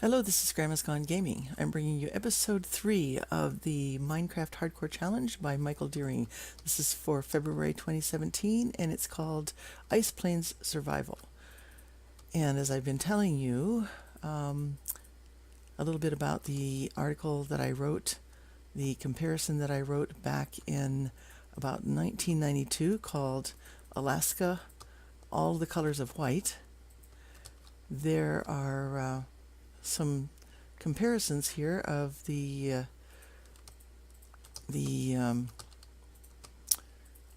Hello, this is Grandma's Gone Gaming. I'm bringing you episode 3 of the Minecraft Hardcore Challenge by Michael Deering. This is for February 2017 and it's called Ice Plains Survival. And as I've been telling you a little bit about the article that I wrote, the comparison that I wrote back in about 1992 called Alaska, All the Colors of White, there are some comparisons here of the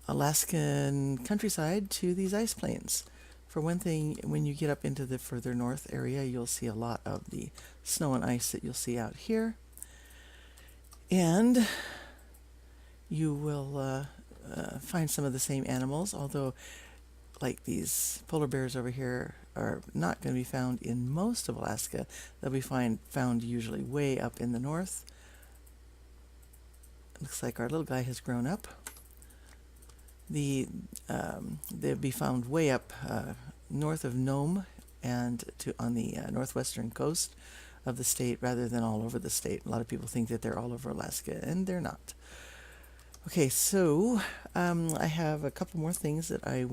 Alaskan countryside to these ice plains. For one thing, when you get up into the further north area, you'll see a lot of the snow and ice that you'll see out here. And you will find some of the same animals, although like these polar bears over here are not going to be found in most of Alaska. They'll be found usually way up in the north. Looks like our little guy has grown up. They'll be found way up north of Nome and on the northwestern coast of the state rather than all over the state. A lot of people think that they're all over Alaska, and they're not. Okay, so I have a couple more things that I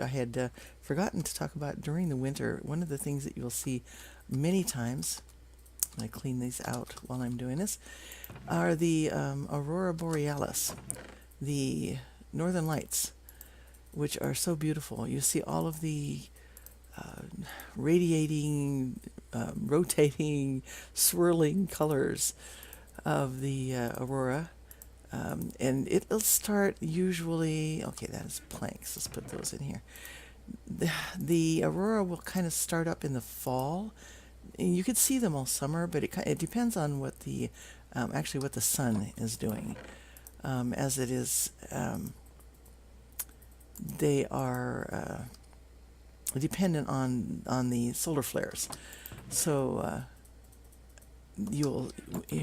had forgotten to talk about during the winter. One of the things that you'll see many times, I clean these out while I'm doing this, are the Aurora Borealis, the Northern Lights, which are so beautiful. You see all of the radiating, rotating, swirling colors of the aurora. And it'll start usually, okay, that is planks. Let's put those in here. The aurora will kind of start up in the fall. And you could see them all summer, but it depends on what the actually what the sun is doing. As it is, they are dependent on the solar flares. So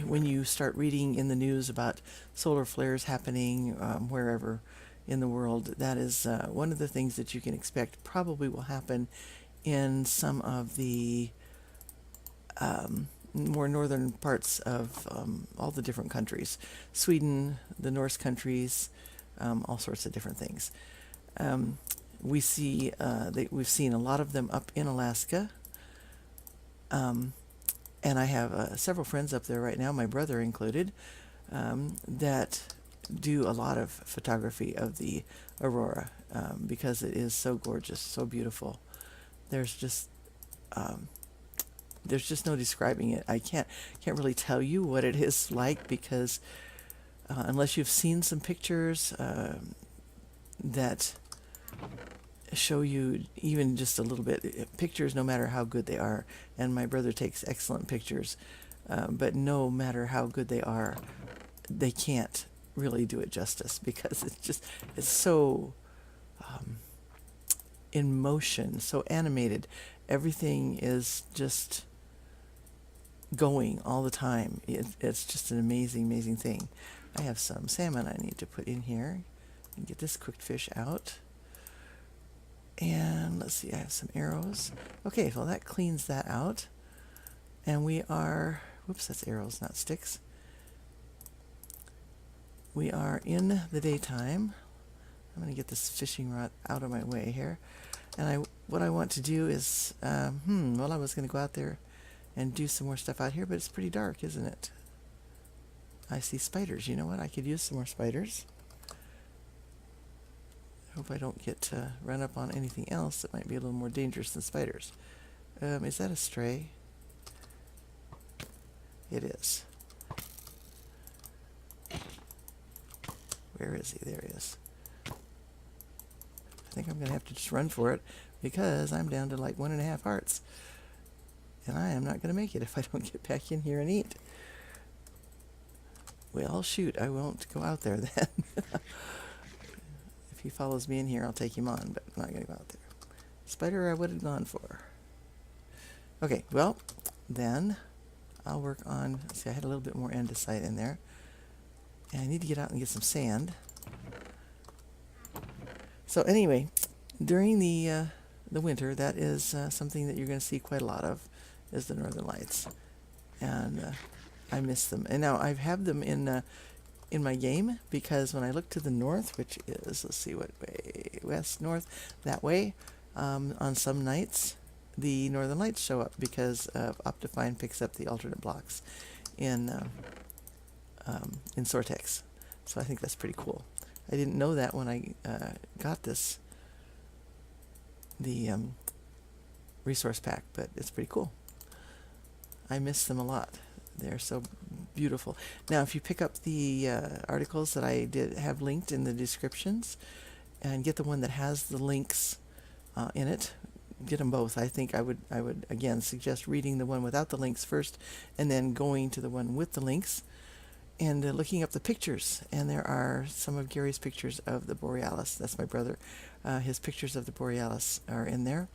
when you start reading in the news about solar flares happening wherever in the world, that is one of the things that you can expect probably will happen in some of the more northern parts of all the different countries. Sweden, the Norse countries, all sorts of different things. We've seen a lot of them up in Alaska. And I have several friends up there right now, my brother included, that do a lot of photography of the aurora because it is so gorgeous, so beautiful. There's just no describing it. I can't really tell you what it is like because unless you've seen some pictures that show you even just a little bit, pictures no matter how good they are, and my brother takes excellent pictures, but no matter how good they are, they can't really do it justice because it's so in motion, so animated. Everything is just going all the time. It's just an amazing thing. I have some salmon I need to put in here and get this cooked fish out. And let's see, I have some arrows. Okay, well that cleans that out. And we are, whoops, that's arrows, not sticks. We are in the daytime. I'm going to get this fishing rod out of my way here. And what I want to do is, well, I was going to go out there and do some more stuff out here, but it's pretty dark, isn't it? I see spiders. You know what? I could use some more spiders. Hope I don't get run up on anything else that might be a little more dangerous than spiders. Is that a stray? It is. Where is he? There he is. I think I'm going to have to just run for it because I'm down to like 1.5 hearts. And I am not going to make it if I don't get back in here and eat. Well, shoot, I won't go out there then. If he follows me in here, I'll take him on, but I'm not going to go out there. Spider I would have gone for. Okay, well, then I'll work on, see, I had a little bit more andesite in there. And I need to get out and get some sand. So anyway, during the winter, that is something that you're going to see quite a lot of, is the northern lights. and I miss them. And now I have them in my game, because when I look to the north, which is, let's see what way, west, north, that way, on some nights, the northern lights show up because Optifine picks up the alternate blocks in Sortex. So I think that's pretty cool. I didn't know that when I got the resource pack, but it's pretty cool. I miss them a lot. They're so beautiful. Now, if you pick up the articles that I did have linked in the descriptions, and get the one that has the links in it, get them both. I think I would again suggest reading the one without the links first, and then going to the one with the links, and looking up the pictures. And there are some of Gary's pictures of the Borealis. That's my brother. His pictures of the Borealis are in there,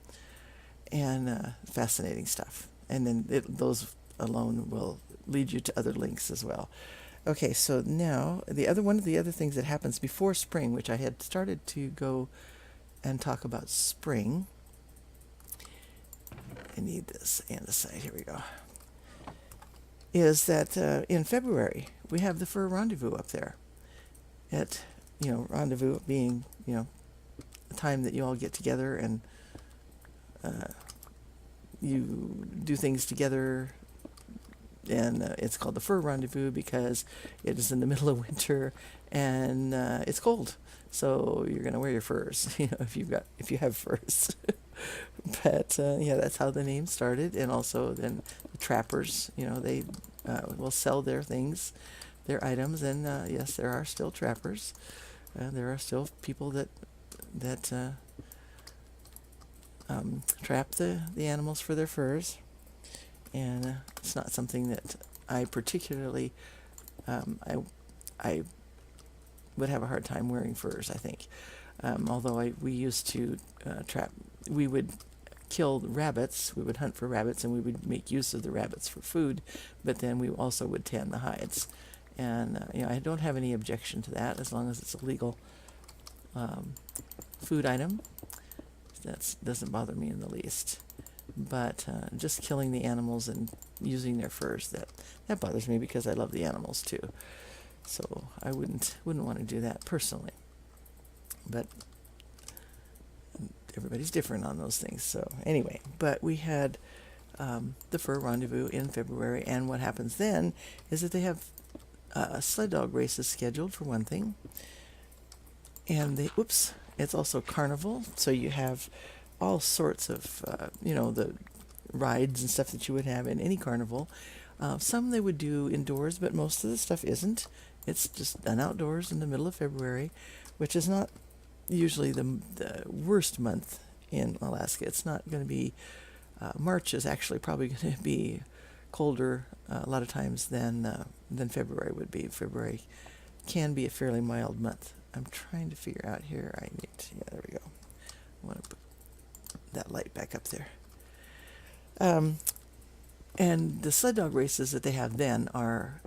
and fascinating stuff. And then those alone will lead you to other links as well. Okay, so now one of the other things that happens before spring, which I had started to go and talk about spring. I need this andesite. Here we go. Is that in February we have the fur rendezvous up there. At rendezvous being a time that you all get together and you do things together, and it's called the fur rendezvous because it is in the middle of winter and it's cold, so you're going to wear your furs if you have furs. But that's how the name started. And also then the trappers, they will sell their things, their items, and yes, there are still trappers. There are still people that trap the animals for their furs, and it's not something that I particularly I would have a hard time wearing furs, I think. Although we used to trap, we would kill rabbits, we would hunt for rabbits, and we would make use of the rabbits for food, but then we also would tan the hides. And I don't have any objection to that as long as it's a legal food item. That doesn't bother me in the least. But just killing the animals and using their furs, that bothers me because I love the animals too. So I wouldn't want to do that personally. But everybody's different on those things. So anyway, but we had the fur rendezvous in February, and what happens then is that they have sled dog races scheduled, for one thing. And it's also carnival, so you have all sorts of, the rides and stuff that you would have in any carnival. Some they would do indoors, but most of the stuff isn't. It's just done outdoors in the middle of February, which is not usually the worst month in Alaska. It's not going to be, March is actually probably going to be colder a lot of times than February would be. February can be a fairly mild month. I'm trying to figure out here. There we go. I want to put that light back up there. And the sled dog races that they have then are,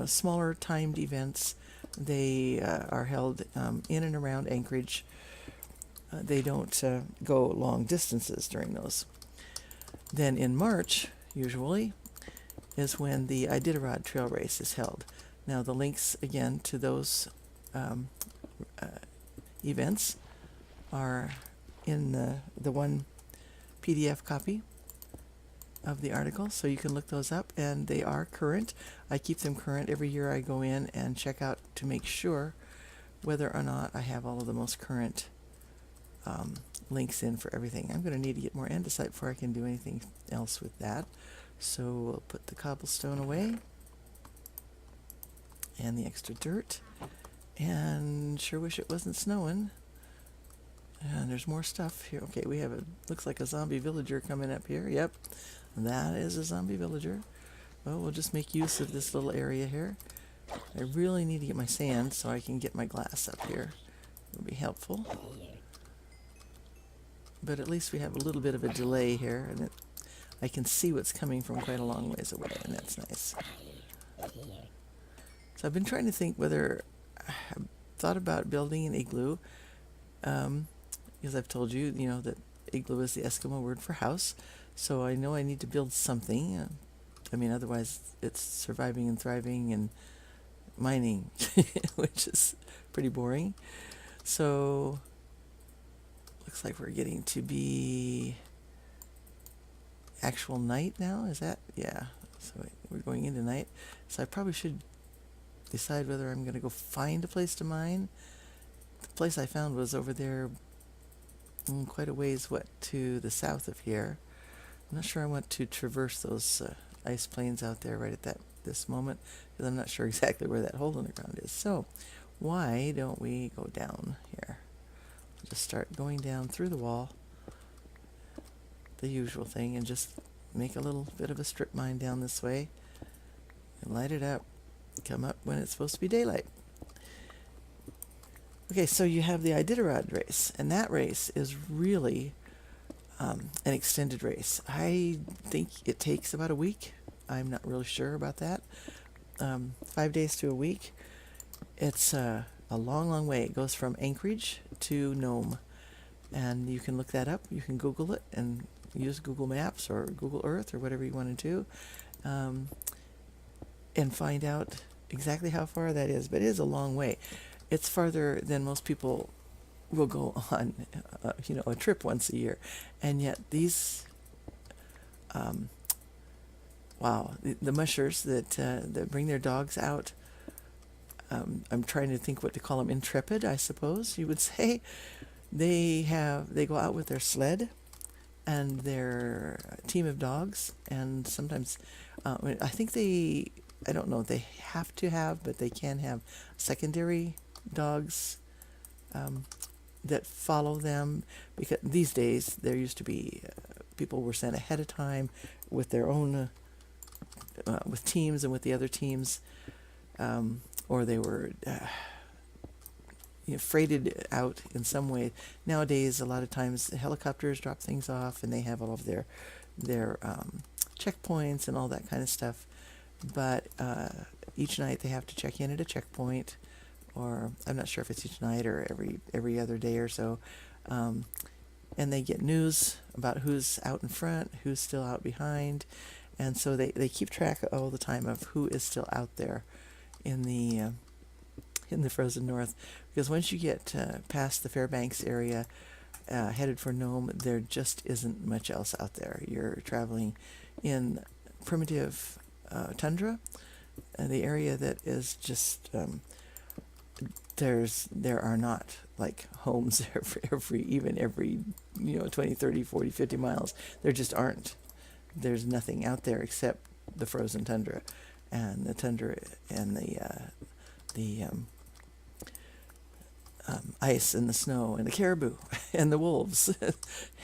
smaller timed events. They are held in and around Anchorage. They don't go long distances during those. Then in March, usually, is when the Iditarod trail race is held. Now the links again to those events are in the one PDF copy of the article, so you can look those up, and they are current. I keep them current every year. I go in and check out to make sure whether or not I have all of the most current links in for everything. I'm going to need to get more andesite before I can do anything else with that, so we'll put the cobblestone away and the extra dirt, and sure wish it wasn't snowing. And there's more stuff here. Okay, we have looks like a zombie villager coming up here. Yep, that is a zombie villager. Well, we'll just make use of this little area here. I really need to get my sand so I can get my glass up here. It would be helpful. But at least we have a little bit of a delay here, and I can see what's coming from quite a long ways away, and that's nice. So I've been trying to think whether I've thought about building an igloo. Because I've told you, that igloo is the Eskimo word for house. So I know I need to build something. I mean, otherwise it's surviving and thriving and mining, which is pretty boring. So looks like we're getting to be actual night now. Is that? Yeah. So we're going into night. So I probably should decide whether I'm going to go find a place to mine. The place I found was over there, quite a ways to the south of here. I'm not sure I want to traverse those ice plains out there right at this moment, because I'm not sure exactly where that hole in the ground is. So why don't we go down here? We'll just start going down through the wall, the usual thing, and just make a little bit of a strip mine down this way and light it up. Come up when it's supposed to be daylight. Okay, so you have the Iditarod race, and that race is really an extended race. I think it takes about a week. I'm not really sure about that. 5 days to a week. It's a long, long way. It goes from Anchorage to Nome, and you can look that up. You can Google it and use Google Maps or Google Earth or whatever you want to do, and find out exactly how far that is. But it is a long way. It's farther than most people will go on, a trip once a year. And yet these, the mushers that bring their dogs out, I'm trying to think what to call them, intrepid, I suppose you would say. They go out with their sled and their team of dogs, and sometimes, I think I don't know, they have to have, but they can have secondary dogs that follow them, because these days there used to be people were sent ahead of time with their own with teams and with the other teams, or they were freighted out in some way. Nowadays, a lot of times helicopters drop things off, and they have all of their checkpoints and all that kind of stuff. But each night they have to check in at a checkpoint, or I'm not sure if it's each night or every other day or so. And they get news about who's out in front, who's still out behind, and so they keep track all the time of who is still out there in the frozen north. Because once you get past the Fairbanks area, headed for Nome, there just isn't much else out there. You're traveling in primitive tundra, the area that is just there are not like homes every 20, 30, 40, 50 miles. There just aren't. There's nothing out there except the frozen tundra, and the tundra and the ice and the snow and the caribou and the wolves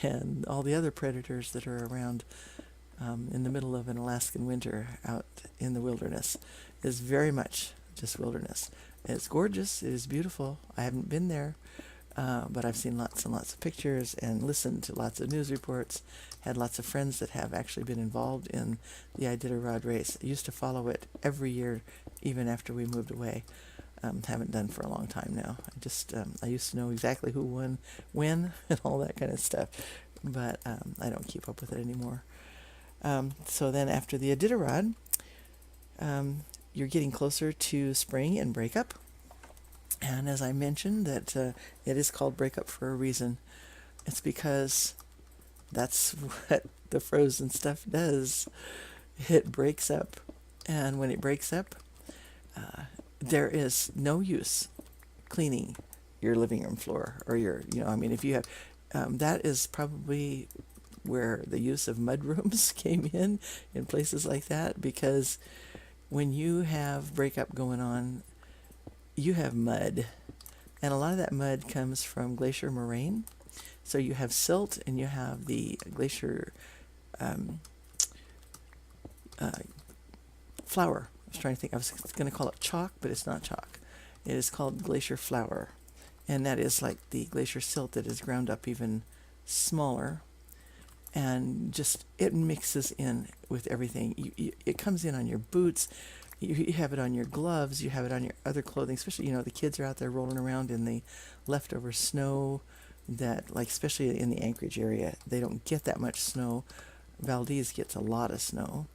and all the other predators that are around in the middle of an Alaskan winter out in the wilderness. Is very much just wilderness. It's gorgeous. It is beautiful. I haven't been there, but I've seen lots and lots of pictures and listened to lots of news reports. Had lots of friends that have actually been involved in the Iditarod race. I used to follow it every year, even after we moved away. Haven't done for a long time now. I used to know exactly who won when and all that kind of stuff, but I don't keep up with it anymore. So then after the Iditarod, you're getting closer to spring and breakup. And as I mentioned, that it is called breakup for a reason. It's because that's what the frozen stuff does. It breaks up. And when it breaks up, there is no use cleaning your living room floor or if you have, that is probably where the use of mud rooms came in places like that, because when you have breakup going on, you have mud, and a lot of that mud comes from glacier moraine. So you have silt and you have the glacier flour. I was trying to think. I was going to call it chalk, but it's not chalk. It is called glacier flour, and that is like the glacier silt that is ground up even smaller, and just it mixes in with everything. It comes in on your boots. You have it on your gloves. You have it on your other clothing. Especially, the kids are out there rolling around in the leftover snow. That, like, especially in the Anchorage area, they don't get that much snow. Valdez gets a lot of snow.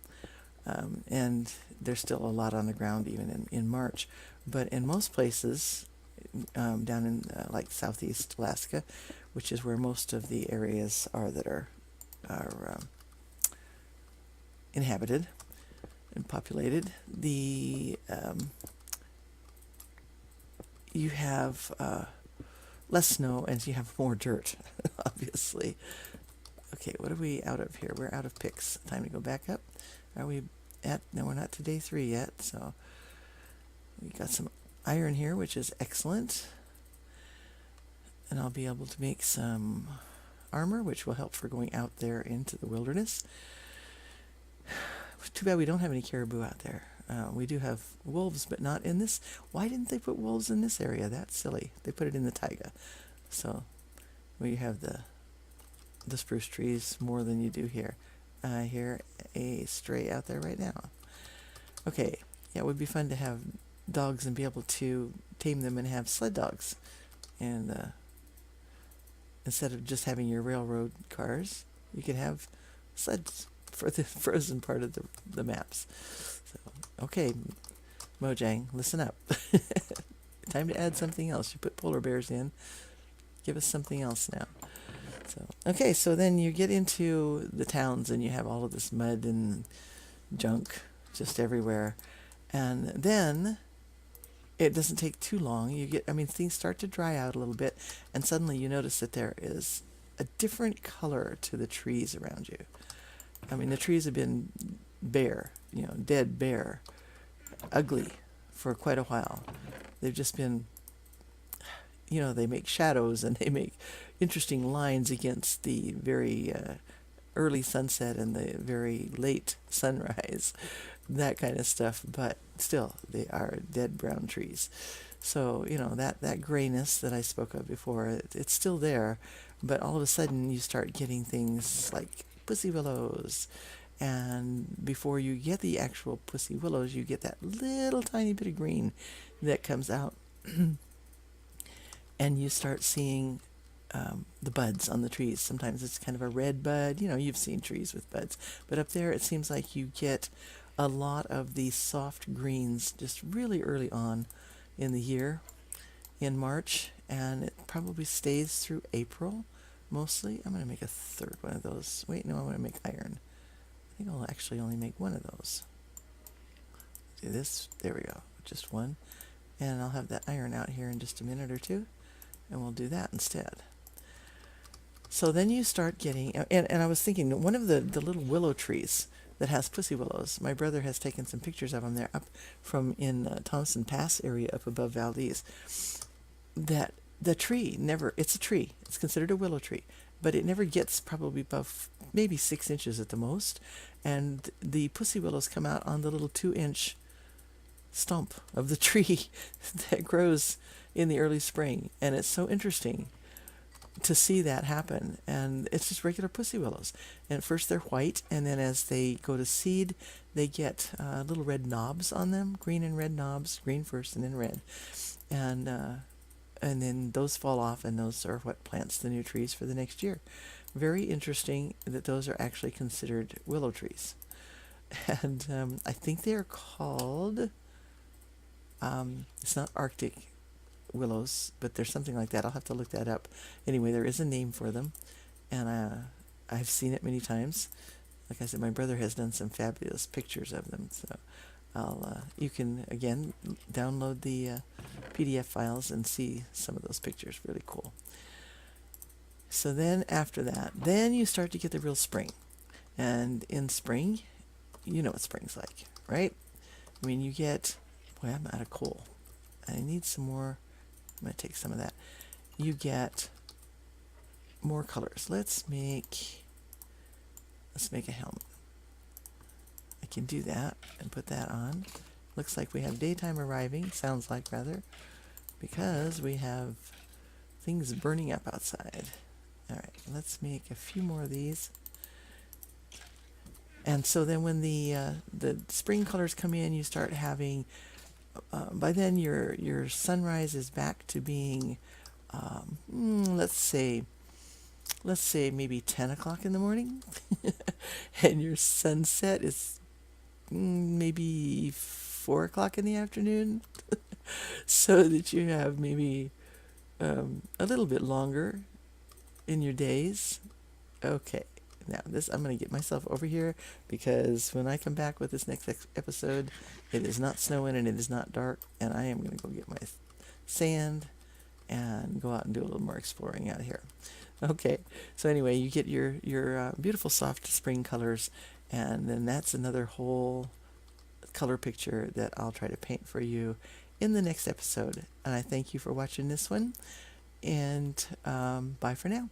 And there's still a lot on the ground even in March. But in most places, down in like southeast Alaska, which is where most of the areas are that are inhabited and populated, you have less snow and you have more dirt, obviously. Okay, what are we out of here? We're out of picks. Time to go back up. Are we at... No, we're not to day 3 yet, so we got some iron here, which is excellent. And I'll be able to make some armor, which will help for going out there into the wilderness. Too bad we don't have any caribou out there. We do have wolves, but not in this. Why didn't they put wolves in this area? That's silly. They put it in the taiga. So we have the spruce trees more than you do here. I hear a stray out there right now. Okay, yeah, it would be fun to have dogs and be able to tame them and have sled dogs. And instead of just having your railroad cars, you could have sleds for the frozen part of the maps. So, okay, Mojang, listen up. Time to add something else. You put polar bears in. Give us something else now. So, okay, so then you get into the towns and you have all of this mud and junk just everywhere. And then it doesn't take too long. Things start to dry out a little bit, and suddenly you notice that there is a different color to the trees around you. The trees have been bare, dead bare, ugly for quite a while. They've just been, they make shadows and they make interesting lines against the very early sunset and the very late sunrise, that kind of stuff. But still, they are dead brown trees. So, that grayness that I spoke of before, it's still there. But all of a sudden, you start getting things like pussy willows. And before you get the actual pussy willows, you get that little tiny bit of green that comes out. And you start seeing the buds on the trees. Sometimes it's kind of a red bud. You've seen trees with buds. But up there, it seems like you get a lot of these soft greens just really early on in the year, in March. And it probably stays through April, mostly. I'm going to make a third one of those. Wait, no, I'm going to make iron. I think I'll actually only make one of those. Do this. There we go. Just one. And I'll have that iron out here in just a minute or two. And we'll do that instead. So then you start getting, and I was thinking, one of the little willow trees that has pussy willows, my brother has taken some pictures of them there up from in Thompson Pass area up above Valdez, that the tree never, it's a tree, it's considered a willow tree, but it never gets probably above maybe 6 inches at the most, and the pussy willows come out on the little 2-inch stump of the tree that grows in the early spring. And it's so interesting to see that happen. And it's just regular pussy willows. And at first they're white, and then as they go to seed, they get little red knobs on them, green and red knobs, green first and then red. And then those fall off, and those are what plants the new trees for the next year. Very interesting that those are actually considered willow trees. And I think they are called, it's not Arctic willows, but there's something like that. I'll have to look that up. Anyway, there is a name for them, and I've seen it many times. Like I said, my brother has done some fabulous pictures of them, so you can again download the PDF files and see some of those pictures. Really cool. So then after that, then you start to get the real spring, and in spring, you know what spring's like, right? You get, boy, I'm out of coal. I need some more. I'm going to take some of that. You get more colors. Let's make a helmet. I can do that and put that on. Looks like we have daytime arriving. Sounds like, rather, because we have things burning up outside. All right, let's make a few more of these. And so then when the spring colors come in, you start having, by then your sunrise is back to being, let's say maybe 10 o'clock in the morning. And your sunset is maybe 4 o'clock in the afternoon, so that you have maybe a little bit longer in your days. Okay, now this, I'm going to get myself over here, because when I come back with this next episode, it is not snowing and it is not dark, and I am going to go get my sand and go out and do a little more exploring out here. Okay, so anyway, you get your beautiful soft spring colors, and then that's another whole color picture that I'll try to paint for you in the next episode. And I thank you for watching this one, and bye for now.